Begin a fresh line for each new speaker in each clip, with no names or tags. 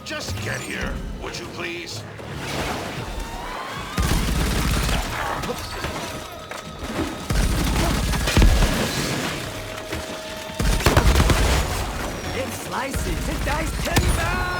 Just get here, would you please?
It slices, it dies timber!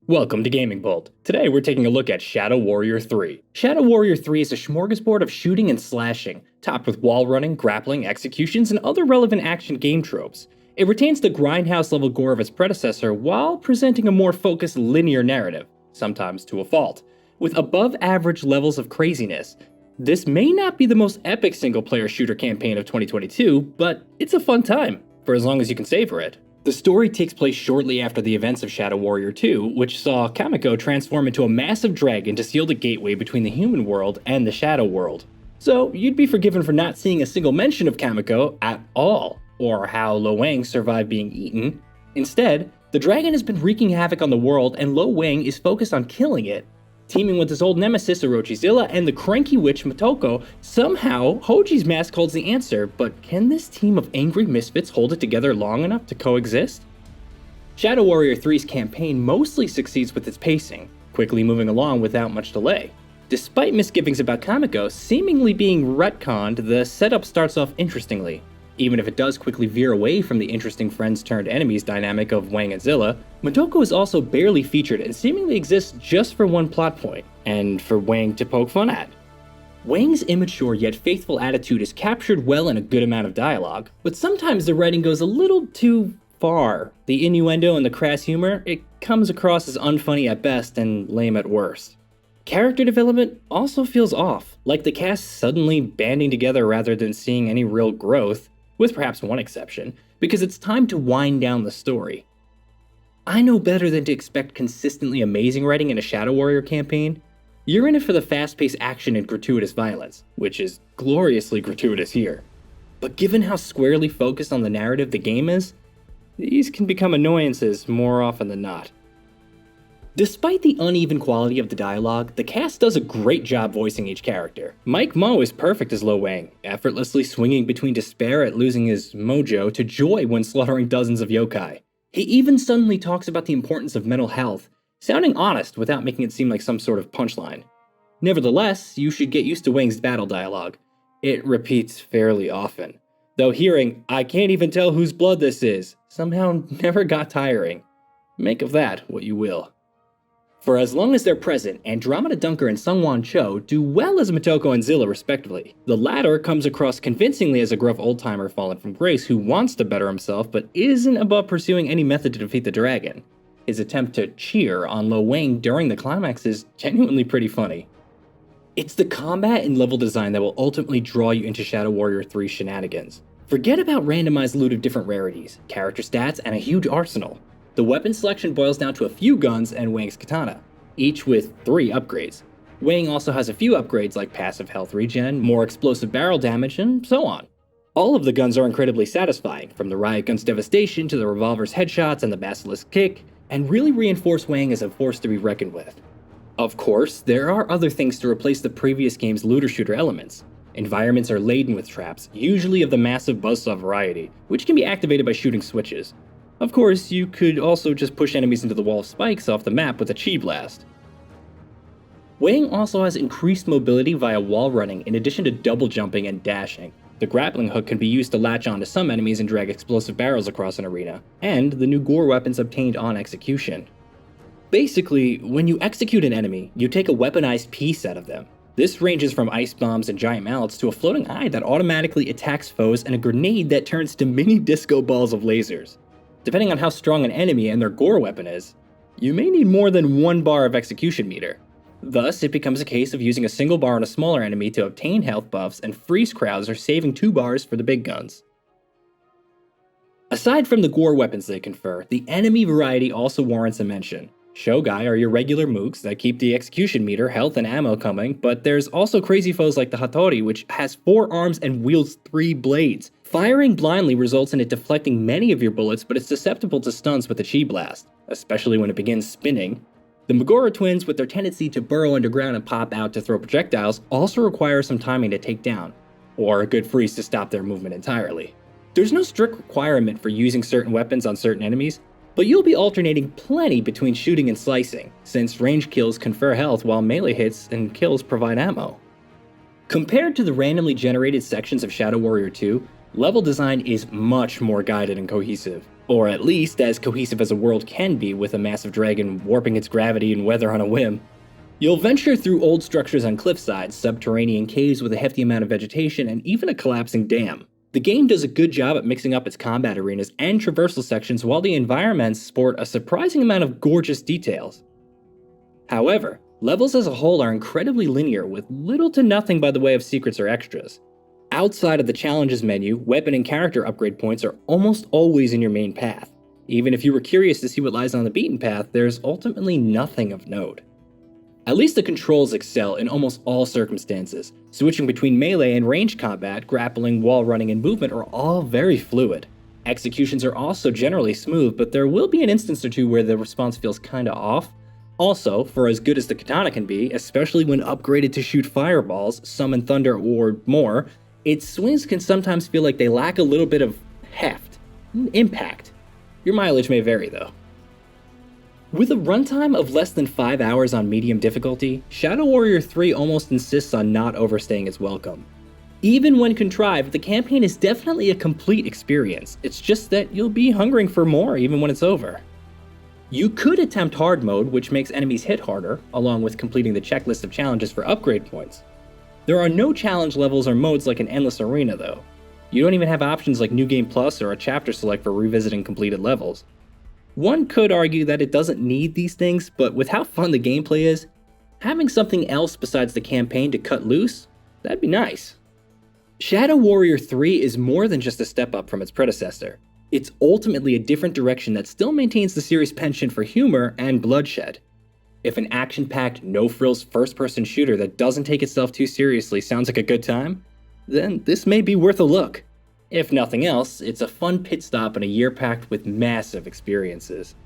Welcome to GamingBolt. Today we're taking a look at Shadow Warrior 3. Shadow Warrior 3 is a smorgasbord of shooting and slashing, topped with wall running, grappling, executions, and other relevant action game tropes. It retains the grindhouse level gore of its predecessor while presenting a more focused linear narrative, sometimes to a fault. With above average levels of craziness, this may not be the most epic single player shooter campaign of 2022, but it's a fun time, for as long as you can savor it. The story takes place shortly after the events of Shadow Warrior 2, which saw Kamiko transform into a massive dragon to seal the gateway between the human world and the Shadow world. So you'd be forgiven for not seeing a single mention of Kamiko at all, or how Lo Wang survived being eaten. Instead, the dragon has been wreaking havoc on the world and Lo Wang is focused on killing it. Teaming with his old nemesis Orochizilla and the cranky witch Motoko, somehow Hoji's mask holds the answer, but can this team of angry misfits hold it together long enough to coexist? Shadow Warrior 3's campaign mostly succeeds with its pacing, quickly moving along without much delay. Despite misgivings about Kamiko seemingly being retconned, the setup starts off interestingly. Even if it does quickly veer away from the interesting friends-turned-enemies dynamic of Wang and Zilla, Motoko is also barely featured and seemingly exists just for one plot point, and for Wang to poke fun at. Wang's immature yet faithful attitude is captured well in a good amount of dialogue, but sometimes the writing goes a little too far. The innuendo and the crass humor, it comes across as unfunny at best and lame at worst. Character development also feels off, like the cast suddenly banding together rather than seeing any real growth, with perhaps one exception, because it's time to wind down the story. I know better than to expect consistently amazing writing in a Shadow Warrior campaign. You're in it for the fast-paced action and gratuitous violence, which is gloriously gratuitous here. But given how squarely focused on the narrative the game is, these can become annoyances more often than not. Despite the uneven quality of the dialogue, the cast does a great job voicing each character. Mike Mo is perfect as Lo Wang, effortlessly swinging between despair at losing his mojo to joy when slaughtering dozens of yokai. He even suddenly talks about the importance of mental health, sounding honest without making it seem like some sort of punchline. Nevertheless, you should get used to Wang's battle dialogue. It repeats fairly often, though hearing, "I can't even tell whose blood this is," somehow never got tiring. Make of that what you will. For as long as they're present, Andromeda Dunker and Sungwon Cho do well as Motoko and Zilla respectively. The latter comes across convincingly as a gruff old-timer fallen from grace who wants to better himself but isn't above pursuing any method to defeat the dragon. His attempt to cheer on Lo Wang during the climax is genuinely pretty funny. It's the combat and level design that will ultimately draw you into Shadow Warrior 3's shenanigans. Forget about randomized loot of different rarities, character stats, and a huge arsenal. The weapon selection boils down to a few guns and Wang's katana, each with 3 upgrades. Wang also has a few upgrades like passive health regen, more explosive barrel damage, and so on. All of the guns are incredibly satisfying, from the riot gun's devastation to the revolver's headshots and the basilisk kick, and really reinforce Wang as a force to be reckoned with. Of course, there are other things to replace the previous game's looter-shooter elements. Environments are laden with traps, usually of the massive buzzsaw variety, which can be activated by shooting switches. Of course, you could also just push enemies into the wall of spikes off the map with a chi blast. Wang also has increased mobility via wall running in addition to double jumping and dashing. The grappling hook can be used to latch onto some enemies and drag explosive barrels across an arena, and the new gore weapons obtained on execution. Basically, when you execute an enemy, you take a weaponized piece out of them. This ranges from ice bombs and giant mallets to a floating eye that automatically attacks foes and a grenade that turns to mini disco balls of lasers. Depending on how strong an enemy and their gore weapon is, you may need more than 1 bar of execution meter. Thus, it becomes a case of using a single bar on a smaller enemy to obtain health buffs and freeze crowds or saving 2 bars for the big guns. Aside from the gore weapons they confer, the enemy variety also warrants a mention. Shogai are your regular mooks that keep the execution meter, health, and ammo coming, but there's also crazy foes like the Hattori, which has 4 arms and wields 3 blades. Firing blindly results in it deflecting many of your bullets, but it's susceptible to stunts with a chi blast, especially when it begins spinning. The Megora twins, with their tendency to burrow underground and pop out to throw projectiles, also require some timing to take down, or a good freeze to stop their movement entirely. There's no strict requirement for using certain weapons on certain enemies, but you'll be alternating plenty between shooting and slicing, since range kills confer health while melee hits and kills provide ammo. Compared to the randomly generated sections of Shadow Warrior 2, level design is much more guided and cohesive, or at least as cohesive as a world can be with a massive dragon warping its gravity and weather on a whim. You'll venture through old structures on cliffsides, subterranean caves with a hefty amount of vegetation, and even a collapsing dam. The game does a good job at mixing up its combat arenas and traversal sections, while the environments sport a surprising amount of gorgeous details. However, levels as a whole are incredibly linear with little to nothing by the way of secrets or extras. Outside of the challenges menu, weapon and character upgrade points are almost always in your main path. Even if you were curious to see what lies on the beaten path, there's ultimately nothing of note. At least the controls excel in almost all circumstances. Switching between melee and range combat, grappling, wall running, and movement are all very fluid. Executions are also generally smooth, but there will be an instance or two where the response feels kinda off. Also, for as good as the katana can be, especially when upgraded to shoot fireballs, summon thunder, or more, its swings can sometimes feel like they lack a little bit of heft, impact. Your mileage may vary though. With a runtime of less than 5 hours on medium difficulty, Shadow Warrior 3 almost insists on not overstaying its welcome. Even when contrived, the campaign is definitely a complete experience, it's just that you'll be hungering for more even when it's over. You could attempt hard mode, which makes enemies hit harder, along with completing the checklist of challenges for upgrade points. There are no challenge levels or modes like an endless arena though. You don't even have options like New Game Plus or a chapter select for revisiting completed levels. One could argue that it doesn't need these things, but with how fun the gameplay is, having something else besides the campaign to cut loose, that'd be nice. Shadow Warrior 3 is more than just a step up from its predecessor. It's ultimately a different direction that still maintains the series' penchant for humor and bloodshed. If an action-packed, no-frills first-person shooter that doesn't take itself too seriously sounds like a good time, then this may be worth a look. If nothing else, it's a fun pit stop in a year packed with massive experiences.